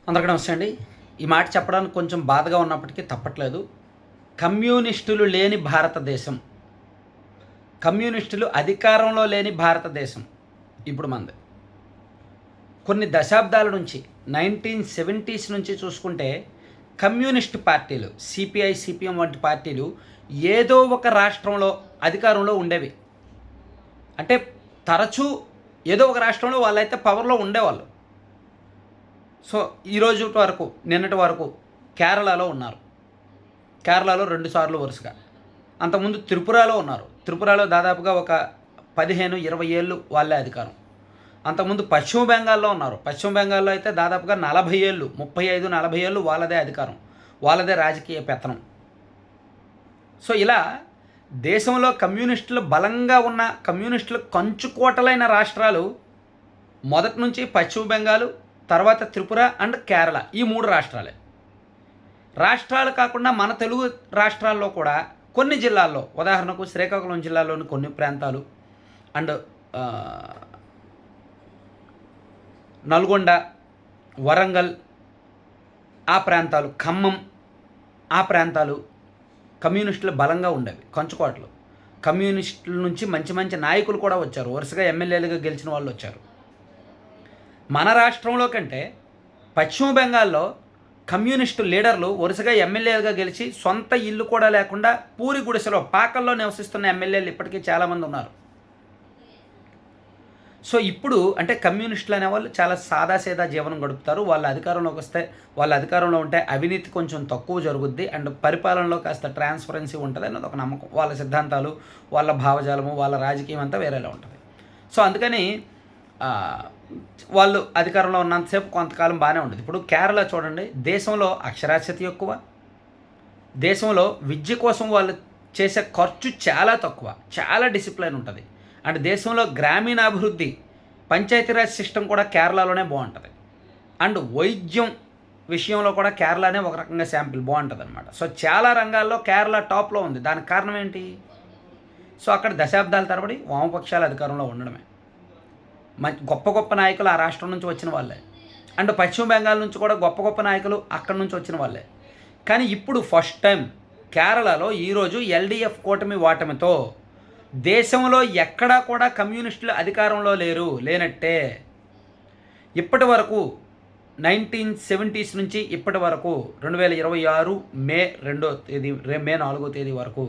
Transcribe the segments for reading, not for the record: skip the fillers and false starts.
అందరికీ నమస్తే అండి. ఈ మాట చెప్పడానికి కొంచెం బాధగా ఉన్నప్పటికీ తప్పట్లేదు. కమ్యూనిస్టులు లేని భారతదేశం, కమ్యూనిస్టులు అధికారంలో లేని భారతదేశం ఇప్పుడు మనది. కొన్ని దశాబ్దాల నుంచి 1970s నుంచి చూసుకుంటే కమ్యూనిస్ట్ పార్టీలు సిపిఐ, సిపిఎం వంటి పార్టీలు ఏదో ఒక రాష్ట్రంలో అధికారంలో ఉండేవి. అంటే తరచూ ఏదో ఒక రాష్ట్రంలో వాళ్ళైతే పవర్లో ఉండేవాళ్ళు. సో ఈరోజు వరకు, నిన్నటి వరకు కేరళలో ఉన్నారు. కేరళలో 2 సార్లు వరుసగా. అంతకుముందు త్రిపురలో ఉన్నారు. త్రిపురలో దాదాపుగా ఒక 15-20 ఏళ్ళు వాళ్ళే అధికారం. అంతకుముందు పశ్చిమ బెంగాల్లో ఉన్నారు. పశ్చిమ బెంగాల్లో అయితే దాదాపుగా 40 ఏళ్ళు, 35-40 ఏళ్ళు వాళ్ళదే అధికారం, వాళ్ళదే రాజకీయ పెత్తనం. సో ఇలా దేశంలో కమ్యూనిస్టులు బలంగా ఉన్న, కమ్యూనిస్టులు కంచుకోటలైన రాష్ట్రాలు మొదటి నుంచి పశ్చిమ బెంగాల్, తర్వాత త్రిపుర అండ్ కేరళ, ఈ 3 రాష్ట్రాలే. రాష్ట్రాలు కాకుండా మన తెలుగు రాష్ట్రాల్లో కూడా కొన్ని జిల్లాల్లో, ఉదాహరణకు శ్రీకాకుళం జిల్లాలోని కొన్ని ప్రాంతాలు అండ్ నల్గొండ, వరంగల్ ఆ ప్రాంతాలు, ఖమ్మం ఆ ప్రాంతాలు కమ్యూనిస్టులు బలంగా ఉండేవి, కంచుకోటలు. కమ్యూనిస్టుల నుంచి మంచి మంచి నాయకులు కూడా వచ్చారు, వరుసగా ఎమ్మెల్యేలుగా గెలిచిన వాళ్ళు వచ్చారు. మన రాష్ట్రంలో కంటే పశ్చిమ బెంగాల్లో కమ్యూనిస్టు లీడర్లు వరుసగా ఎమ్మెల్యేలుగా గెలిచి సొంత ఇల్లు కూడా లేకుండా పూరి గుడిసెలో, పాకల్లో నివసిస్తున్న ఎమ్మెల్యేలు ఇప్పటికీ చాలామంది ఉన్నారు. సో ఇప్పుడు అంటే కమ్యూనిస్టులు అనేవాళ్ళు చాలా సాదాసీదా జీవనం గడుపుతారు. వాళ్ళ అధికారంలోకి వస్తే, వాళ్ళ అధికారంలో ఉంటే అవినీతి కొంచెం తక్కువ జరుగుద్ది అండ్ పరిపాలనలో కాస్త ట్రాన్స్పరెన్సీ ఉంటుంది అన్నది ఒక నమ్మకం. వాళ్ళ సిద్ధాంతాలు, వాళ్ళ భావజాలము, వాళ్ళ రాజకీయం అంతా వేరేలా ఉంటుంది. సో అందుకని వాళ్ళు అధికారంలో ఉన్నంతసేపు కొంతకాలం బాగానే ఉండదు. ఇప్పుడు కేరళ చూడండి, దేశంలో అక్షరాస్యత ఎక్కువ, దేశంలో విద్య కోసం వాళ్ళు చేసే ఖర్చు చాలా తక్కువ, చాలా డిసిప్లైన్ ఉంటుంది. అండ్ దేశంలో గ్రామీణాభివృద్ధి, పంచాయతీరాజ్ సిస్టమ్ కూడా కేరళలోనే బాగుంటుంది. అండ్ వైద్యం విషయంలో కూడా కేరళనే ఒక రకంగా శాంపిల్ బాగుంటుంది అనమాట. సో చాలా రంగాల్లో కేరళ టాప్లో ఉంది. దానికి కారణం ఏంటి? సో అక్కడ దశాబ్దాల తరబడి వామపక్షాల అధికారంలో ఉండడమే. గొప్ప గొప్ప నాయకులు ఆ రాష్ట్రం నుంచి వచ్చిన వాళ్ళే. అండ్ పశ్చిమ బెంగాల్ నుంచి కూడా గొప్ప గొప్ప నాయకులు అక్కడి నుంచి వచ్చిన వాళ్ళే. కానీ ఇప్పుడు ఫస్ట్ టైం కేరళలో ఈరోజు ఎల్డిఎఫ్ కూటమి వాటమితో దేశంలో ఎక్కడా కూడా కమ్యూనిస్టులు అధికారంలో లేనట్టే. ఇప్పటి వరకు 1970s నుంచి ఇప్పటి వరకు 2026 మే 4వ తేదీ వరకు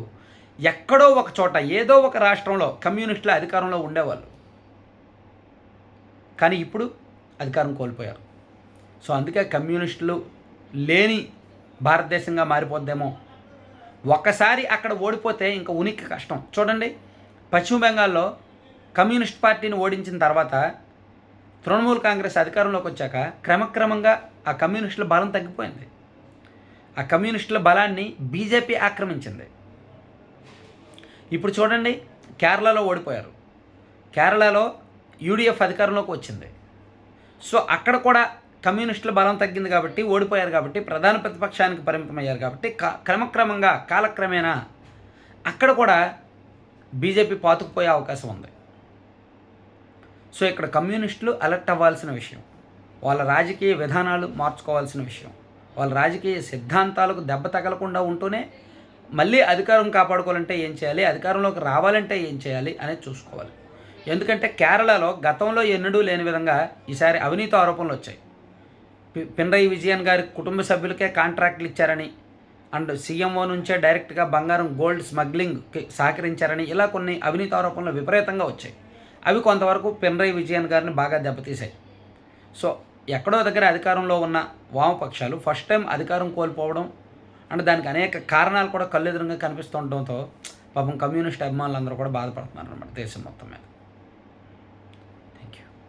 ఎక్కడో ఒక చోట, ఏదో ఒక రాష్ట్రంలో కమ్యూనిస్టులు అధికారంలో ఉండేవాళ్ళు. కానీ ఇప్పుడు అధికారం కోల్పోయారు. సో అందుకే కమ్యూనిస్టులు లేని భారతదేశంగా మారిపోద్దేమో. ఒక్కసారి అక్కడ ఓడిపోతే ఇంకా ఉనికి కష్టం. చూడండి, పశ్చిమ బెంగాల్లో కమ్యూనిస్ట్ పార్టీని ఓడించిన తర్వాత తృణమూల్ కాంగ్రెస్ అధికారంలోకి వచ్చాక క్రమక్రమంగా ఆ కమ్యూనిస్టుల బలం తగ్గిపోయింది. ఆ కమ్యూనిస్టుల బలాన్ని బీజేపీ ఆక్రమించింది. ఇప్పుడు చూడండి, కేరళలో ఓడిపోయారు. కేరళలో యూడిఎఫ్ అధికారంలోకి వచ్చింది. సో అక్కడ కూడా కమ్యూనిస్టుల బలం తగ్గింది కాబట్టి, ఓడిపోయారు కాబట్టి, ప్రధాన ప్రతిపక్షానికి పరిమితమయ్యారు కాబట్టి క్రమక్రమంగా కాలక్రమేణా అక్కడ కూడా బీజేపీ పాతుకుపోయే అవకాశం ఉంది. సో ఇక్కడ కమ్యూనిస్టులు అలర్ట్ అవ్వాల్సిన విషయం, వాళ్ళ రాజకీయ విధానాలు మార్చుకోవాల్సిన విషయం, వాళ్ళ రాజకీయ సిద్ధాంతాలకు దెబ్బ తగలకుండా ఉంటూనే మళ్ళీ అధికారం కాపాడుకోవాలంటే ఏం చేయాలి, అధికారంలోకి రావాలంటే ఏం చేయాలి అనేది చూసుకోవాలి. ఎందుకంటే కేరళలో గతంలో ఎన్నడూ లేని విధంగా ఈసారి అవినీతి ఆరోపణలు వచ్చాయి. పినరయి విజయన్ గారి కుటుంబ సభ్యులకే కాంట్రాక్టులు ఇచ్చారని, అండ్ సీఎంఓ నుంచే డైరెక్ట్గా బంగారం గోల్డ్ స్మగ్లింగ్కి సహకరించారని, ఇలా కొన్ని అవినీతి ఆరోపణలు విపరీతంగా వచ్చాయి. అవి కొంతవరకు పినరయి విజయన్ గారిని బాగా దెబ్బతీశాయి. సో ఎక్కడో దగ్గర అధికారంలో ఉన్న వామపక్షాలు ఫస్ట్ టైం అధికారం కోల్పోవడం అండ్ దానికి అనేక కారణాలు కూడా కళ్ళెదురుగా కనిపిస్తుండటంతో పాపం కమ్యూనిస్ట్ అభిమానులు అందరూ కూడా బాధపడుతున్నారు అన్నమాట దేశం మొత్తం మీద.